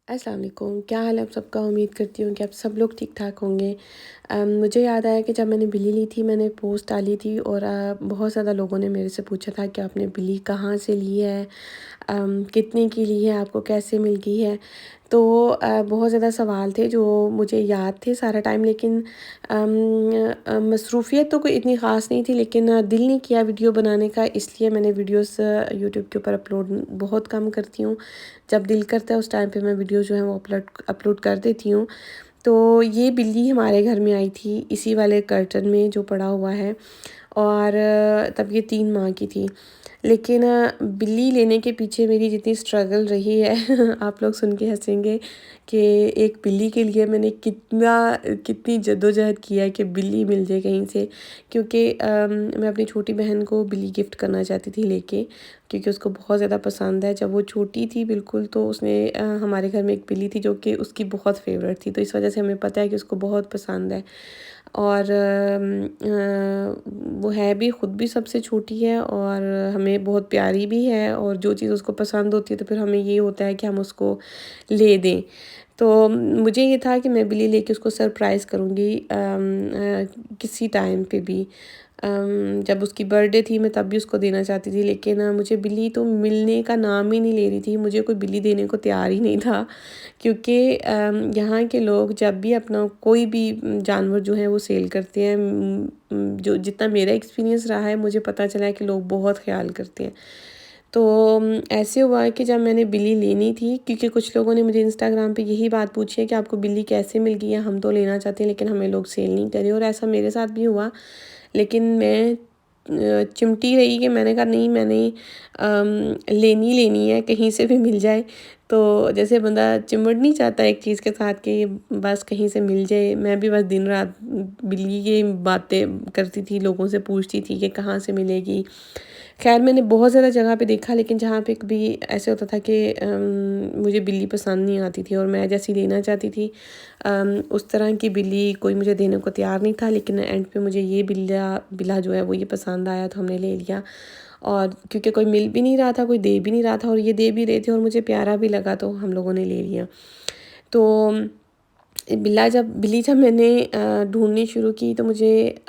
अस्सलाम वालेकुम, क्या हाल है आप सबका। उम्मीद करती हूँ कि आप सब लोग ठीक-ठाक होंगे। मुझे याद आया कि जब मैंने बिल्ली ली थी, मैंने पोस्ट डाली थी और बहुत ज़्यादा लोगों ने मेरे से पूछा था कि आपने बिल्ली कहाँ से ली है, कितने की ली है, आपको कैसे मिल गई है। तो बहुत ज़्यादा सवाल थे जो मुझे याद थे सारा टाइम, लेकिन मसरूफ़ियत तो कोई इतनी ख़ास नहीं थी, लेकिन दिल नहीं किया वीडियो बनाने का, इसलिए मैंने वीडियोस यूट्यूब के ऊपर अपलोड बहुत कम करती हूँ। जब दिल करता है उस टाइम पे मैं वीडियो जो है वो अपलोड अपलोड कर देती हूँ। तो ये बिल्ली हमारे घर में आई थी इसी वाले कर्टन में जो पड़ा हुआ है, और तब ये 3 माह की थी। लेकिन बिल्ली लेने के पीछे मेरी जितनी स्ट्रगल रही है आप लोग सुन के हँसेंगे कि एक बिल्ली के लिए मैंने कितनी जद्दोजहद किया है कि बिल्ली मिल जाए कहीं से। क्योंकि मैं अपनी छोटी बहन को बिल्ली गिफ्ट करना चाहती थी लेके, क्योंकि उसको बहुत ज़्यादा पसंद है। जब वो छोटी थी बिल्कुल, तो उसने हमारे घर में एक बिल्ली थी जो कि उसकी बहुत फ़ेवरेट थी, तो इस वजह से हमें पता है कि उसको बहुत पसंद है। और वो है भी, ख़ुद भी सबसे छोटी है और हमें बहुत प्यारी भी है, और जो चीज़ उसको पसंद होती है तो फिर हमें ये होता है कि हम उसको ले दें। तो मुझे ये था कि मैं बिल्ली लेके उसको सरप्राइज़ करूँगी किसी टाइम पे भी। जब उसकी बर्थडे थी मैं तब भी उसको देना चाहती थी, लेकिन मुझे बिल्ली तो मिलने का नाम ही नहीं ले रही थी, मुझे कोई बिल्ली देने को तैयार ही नहीं था। क्योंकि यहाँ के लोग जब भी अपना कोई भी जानवर जो है वो सेल करते हैं, जो जितना मेरा एक्सपीरियंस रहा है, मुझे पता चला है कि लोग बहुत ख़्याल करते हैं। तो ऐसे हुआ है कि जब मैंने बिल्ली लेनी थी, क्योंकि कुछ लोगों ने मुझे इंस्टाग्राम पे यही बात पूछी है कि आपको बिल्ली कैसे मिल गई है, हम तो लेना चाहते हैं लेकिन हमें लोग सेल नहीं कर रहे, और ऐसा मेरे साथ भी हुआ। लेकिन मैं चिमटी रही कि मैंने कहा नहीं, मैंने लेनी लेनी है, कहीं से भी मिल जाए। तो जैसे बंदा चिमड़ नहीं चाहता एक चीज़ के साथ कि बस कहीं से मिल जाए, मैं भी बस दिन रात बिल्ली की बातें करती थी, लोगों से पूछती थी कि कहाँ से मिलेगी। ख़ैर मैंने बहुत ज़्यादा जगह पे देखा, लेकिन जहाँ पे कभी ऐसे होता था कि मुझे बिल्ली पसंद नहीं आती थी और मैं जैसी लेना चाहती थी उस तरह की बिल्ली कोई मुझे देने को तैयार नहीं था। लेकिन एंड पे मुझे ये बिल्ला बिल्ला जो है वो ये पसंद आया, तो हमने ले लिया। और क्योंकि कोई मिल भी नहीं रहा था, कोई दे भी नहीं रहा था, और ये दे भी रहे थे और मुझे प्यारा भी लगा, तो हम लोगों ने ले लिया। तो बिल्ली जब मैंने ढूँढनी शुरू की, तो मुझे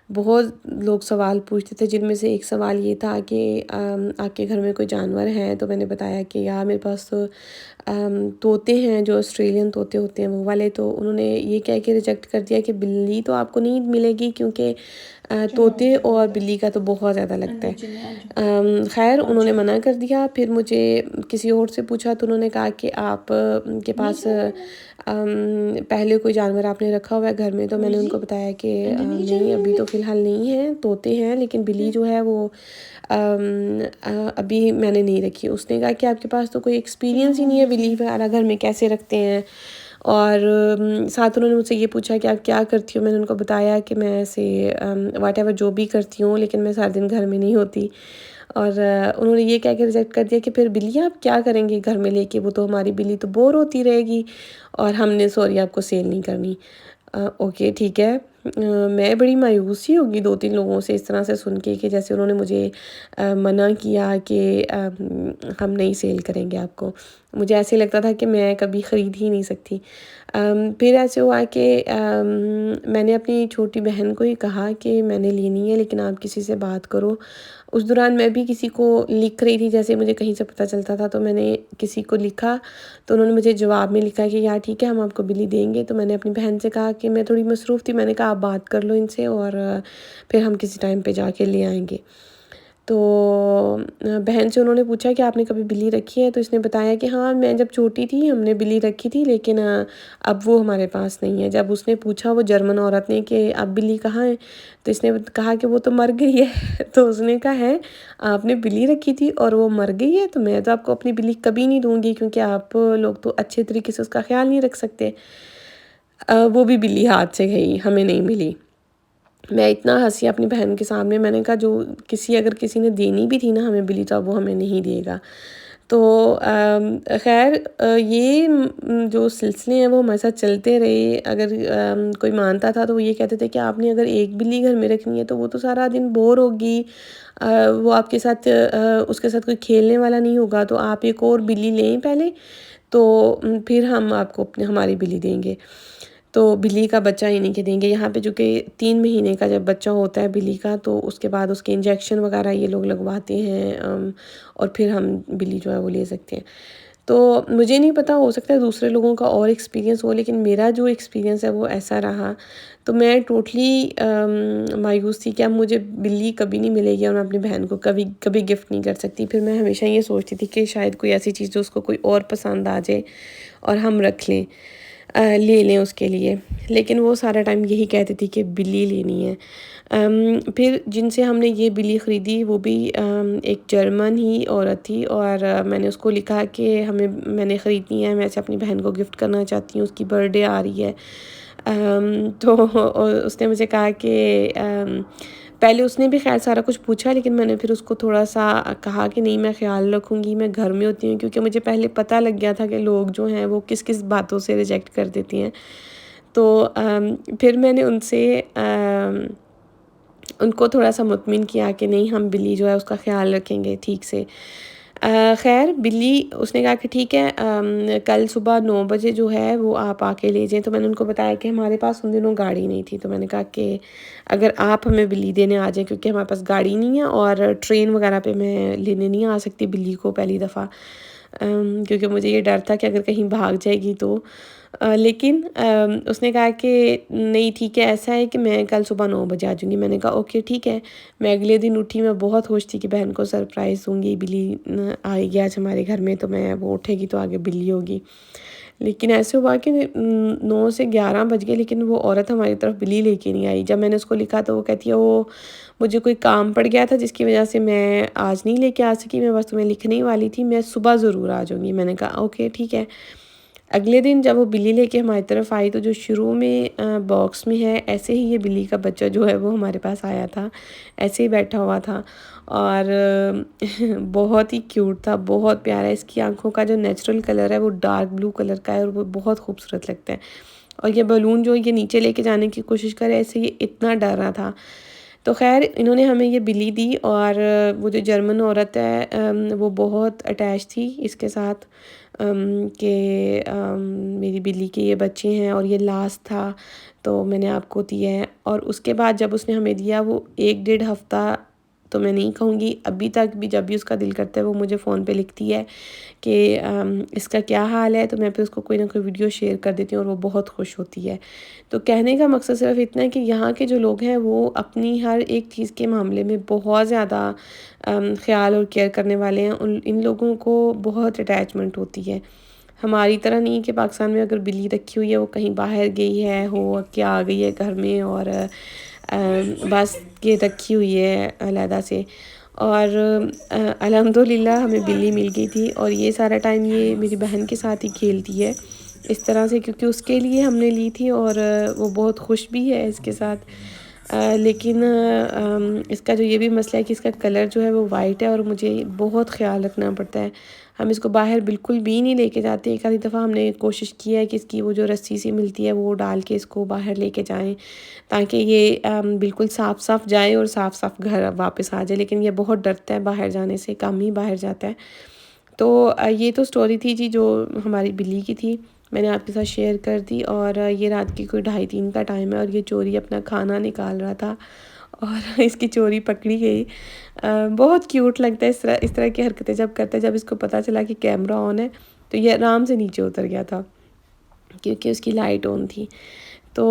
बहुत लोग सवाल पूछते थे, जिनमें से एक सवाल ये था कि आपके घर में कोई जानवर है? तो मैंने बताया कि यार मेरे पास तो तोते हैं, जो ऑस्ट्रेलियन तोते होते हैं वो वाले। तो उन्होंने ये कह के रिजेक्ट कर दिया कि बिल्ली तो आपको नहीं मिलेगी, क्योंकि तोते और बिल्ली का तो बहुत ज़्यादा लगता है। ख़ैर उन्होंने मना कर दिया। फिर मुझे किसी और से पूछा, तो उन्होंने कहा कि आप के पास पहले कोई जानवर आपने रखा हुआ है घर में? तो मैंने उनको बताया कि नहीं, अभी तो फ़िलहाल नहीं है, तोते हैं, लेकिन बिल्ली जो है वो अभी मैंने नहीं रखी। उसने कहा कि आपके पास तो कोई एक्सपीरियंस ही नहीं है, बिल्ली वगैरह घर में कैसे रखते हैं? और साथ उन्होंने मुझसे ये पूछा कि आप क्या करती हो? मैंने उनको बताया कि मैं ऐसे व्हाटएवर जो भी करती हूँ, लेकिन मैं सारा दिन घर में नहीं होती। और उन्होंने ये कह के रिजेक्ट कर दिया कि फिर बिल्ली आप क्या करेंगे घर में लेके? वो तो हमारी बिल्ली तो बोर होती रहेगी, और हमने सॉरी आपको सेल नहीं करनी। ओके ठीक है। मैं बड़ी मायूस ही होगी 2-3 लोगों से इस तरह से सुन के कि जैसे उन्होंने मुझे मना किया कि हम नहीं सेल करेंगे आपको। मुझे ऐसे लगता था कि मैं कभी ख़रीद ही नहीं सकती। फिर ऐसे हुआ कि मैंने अपनी छोटी बहन को ही कहा कि मैंने लेनी है, लेकिन आप किसी से बात करो। उस दौरान मैं भी किसी को लिख रही थी, जैसे मुझे कहीं से पता चलता था तो मैंने किसी को लिखा, तो उन्होंने मुझे जवाब में लिखा कि यार ठीक है, हम आपको बिल्ली देंगे। तो मैंने अपनी बहन से कहा कि मैं थोड़ी मसरूफ़ थी, मैंने कहा आप बात कर लो इनसे, और फिर हम किसी टाइम पे जाके ले आएँगे। तो बहन से उन्होंने पूछा कि आपने कभी बिल्ली रखी है? तो इसने बताया कि हाँ, मैं जब छोटी थी हमने बिल्ली रखी थी, लेकिन अब वो हमारे पास नहीं है। जब उसने पूछा वो जर्मन औरत ने कि अब बिल्ली कहाँ है? तो इसने कहा कि वो तो मर गई है। तो उसने कहा है, आपने बिल्ली रखी थी और वो मर गई है? तो मैं तो आपको अपनी बिल्ली कभी नहीं दूँगी, क्योंकि आप लोग तो अच्छे तरीके से उसका ख़्याल नहीं रख सकते। वो भी बिल्ली हाथ से गई, हमें नहीं मिली। मैं इतना हँसी अपनी बहन के सामने, मैंने कहा जो अगर किसी ने देनी भी थी ना हमें बिल्ली, तो अब वो हमें नहीं देगा। तो ख़ैर ये जो सिलसिले हैं वो हमारे साथ चलते रहे। अगर कोई मानता था तो वो ये कहते थे कि आपने अगर एक बिल्ली घर में रखनी है तो वो तो सारा दिन बोर होगी, वो आपके साथ उसके साथ कोई खेलने वाला नहीं होगा, तो आप एक और बिल्ली लें पहले, तो फिर हम आपको अपने हमारी बिल्ली देंगे। तो बिल्ली का बच्चा इन्हीं के देंगे। यहाँ पे चूँकि 3 महीने का जब बच्चा होता है बिल्ली का, तो उसके बाद उसके इंजेक्शन वगैरह ये लोग लगवाते हैं, और फिर हम बिल्ली जो है वो ले सकते हैं। तो मुझे नहीं पता, हो सकता है दूसरे लोगों का और एक्सपीरियंस हो, लेकिन मेरा जो एक्सपीरियंस है वो ऐसा रहा। तो मैं टोटली मायूस थी कि अब मुझे बिल्ली कभी नहीं मिलेगी और मैं अपनी बहन को कभी कभी गिफ्ट नहीं कर सकती। फिर मैं हमेशा ये सोचती थी कि शायद कोई ऐसी चीज़ जो उसको कोई और पसंद आ जाए और हम रख लें, ले लें उसके लिए। लेकिन वो सारा टाइम यही कहती थी कि बिल्ली लेनी है। फिर जिनसे हमने ये बिल्ली ख़रीदी वो भी एक जर्मन ही औरत थी, और मैंने उसको लिखा कि मैंने ख़रीदनी है, मैं इसे अपनी बहन को गिफ्ट करना चाहती हूँ, उसकी बर्थडे आ रही है। तो उसने मुझे कहा कि पहले उसने भी ख़ैर सारा कुछ पूछा, लेकिन मैंने फिर उसको थोड़ा-सा कहा कि नहीं, मैं ख़्याल रखूँगी, मैं घर में होती हूँ, क्योंकि मुझे पहले पता लग गया था कि लोग जो हैं वो किस-किस बातों से रिजेक्ट कर देती हैं। तो फिर मैंने उनको थोड़ा-सा मुतमिन किया कि नहीं, हम बिल्ली जो है उसका ख़्याल रखेंगे ठीक से। ख़ैर बिल्ली, उसने कहा कि ठीक है, कल सुबह 9 बजे जो है वो आप आके ले जाएँ। तो मैंने उनको बताया कि हमारे पास उन दिनों गाड़ी नहीं थी, तो मैंने कहा कि अगर आप हमें बिल्ली देने आ जाएँ, क्योंकि हमारे पास गाड़ी नहीं है और ट्रेन वगैरह पे मैं लेने नहीं आ सकती बिल्ली को पहली दफ़ा, क्योंकि मुझे ये डर था कि अगर कहीं भाग जाएगी तो। लेकिन उसने कहा कि नहीं ठीक है, ऐसा है कि मैं कल सुबह 9 बजे आ जाऊँगी। मैंने कहा ओके ठीक है। मैं अगले दिन उठी, मैं बहुत खुश थी कि बहन को सरप्राइज़ दूँगी, बिल्ली आएगी आज हमारे घर में, तो मैं वो उठेगी तो आगे बिल्ली होगी। लेकिन ऐसे हुआ कि 9 से 11 बज गए, लेकिन वो औरत हमारी तरफ बिल्ली लेके नहीं आई। जब मैंने उसको लिखा तो वो कहती है, वो मुझे कोई काम पड़ गया था जिसकी वजह से मैं आज नहीं लेके आ सकी, मैं बस तुम्हें लिखने ही वाली थी, मैं सुबह ज़रूर आ जाऊँगी। मैंने कहा ओके ठीक है। अगले दिन जब वो बिल्ली लेके हमारी तरफ आई, तो जो शुरू में बॉक्स में है, ऐसे ही ये बिल्ली का बच्चा जो है वो हमारे पास आया था, ऐसे ही बैठा हुआ था, और बहुत ही क्यूट था, बहुत प्यारा है। इसकी आँखों का जो नेचुरल कलर है वो डार्क ब्लू कलर का है, और वो बहुत खूबसूरत लगता है। और ये बलून जो ये नीचे लेके जाने की कोशिश करे, ऐसे ये इतना डर रहा था। तो ख़ैर इन्होंने हमें ये बिल्ली दी, और वो जो जर्मन औरत है वो बहुत अटैच थी इसके साथ, कि मेरी बिल्ली के ये बच्चे हैं और ये लास्ट था, तो मैंने आपको दिया है। और उसके बाद जब उसने हमें दिया, वो 1 डेढ़ हफ़्ता तो मैं नहीं कहूँगी, अभी तक भी जब भी उसका दिल करता है वो मुझे फ़ोन पे लिखती है कि इसका क्या हाल है, तो मैं फिर उसको कोई ना कोई वीडियो शेयर कर देती हूँ और वो बहुत खुश होती है। तो कहने का मकसद सिर्फ़ इतना है कि यहाँ के जो लोग हैं वो अपनी हर एक चीज़ के मामले में बहुत ज़्यादा ख़्याल और केयर करने वाले हैं। उन इन लोगों को बहुत अटैचमेंट होती है। हमारी तरह नहीं कि पाकिस्तान में अगर बिल्ली रखी हुई है, वो कहीं बाहर गई है हो के आ गई है घर में, और बस ये रखी हुई है अलहदा से। और अल्हम्दुलिल्लाह हमें बिल्ली मिल गई थी, और ये सारा टाइम ये मेरी बहन के साथ ही खेलती है इस तरह से, क्योंकि उसके लिए हमने ली थी, और वो बहुत खुश भी है इसके साथ। लेकिन इसका जो ये भी मसला है कि इसका कलर जो है वो वाइट है, और मुझे बहुत ख़्याल रखना पड़ता है। हम इसको बाहर बिल्कुल भी नहीं लेके जाते। एक आधी दफ़ा हमने कोशिश की है कि इसकी वो जो रस्सी सी मिलती है वो डाल के इसको बाहर लेके जाएँ, ताकि ये बिल्कुल साफ़-साफ़ जाए और साफ़-साफ़ घर वापस आ जाए, लेकिन ये बहुत डरता है बाहर जाने से, कम ही बाहर जाता है। तो ये तो स्टोरी थी जी जो हमारी बिल्ली की थी, मैंने आपके साथ शेयर कर दी। और ये रात की कोई 2:30-3 का टाइम है, और ये चोरी अपना खाना निकाल रहा था, और इसकी चोरी पकड़ी गई। बहुत क्यूट लगता है इस तरह की हरकतें जब करता है। जब इसको पता चला कि कैमरा ऑन है, तो ये आराम से नीचे उतर गया था, क्योंकि उसकी लाइट ऑन थी। तो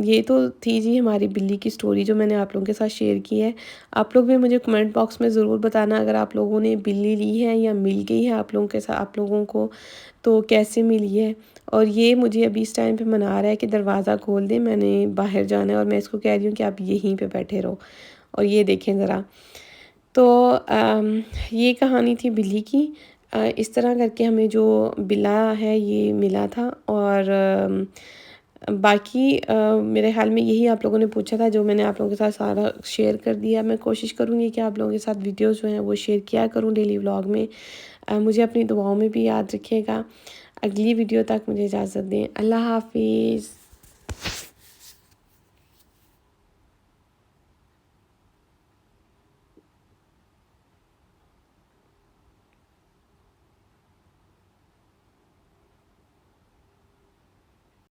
ये तो थी जी हमारी बिल्ली की स्टोरी जो मैंने आप लोगों के साथ शेयर की है। आप लोग भी मुझे कमेंट बॉक्स में ज़रूर बताना, अगर आप लोगों ने बिल्ली ली है या मिल गई है आप लोगों के साथ, आप लोगों को तो कैसे मिली है। और ये मुझे अभी इस टाइम पे मना रहा है कि दरवाज़ा खोल दें, मैंने बाहर जाना है, और मैं इसको कह रही हूँ कि आप यहीं पे बैठे रहो। और ये देखें ज़रा। तो ये कहानी थी बिल्ली की। इस तरह करके हमें जो बिल्ला है ये मिला था। और बाकी मेरे ख़्याल में यही आप लोगों ने पूछा था, जो मैंने आप लोगों के साथ सारा शेयर कर दिया। मैं कोशिश करूँगी कि आप लोगों के साथ वीडियोज़ जो हैं वो शेयर किया करूँ डेली व्लॉग में। मुझे अपनी दुआओं में भी याद रखिएगा। अगली वीडियो तक मुझे इजाज़त दें। अल्लाह हाफ़िज़।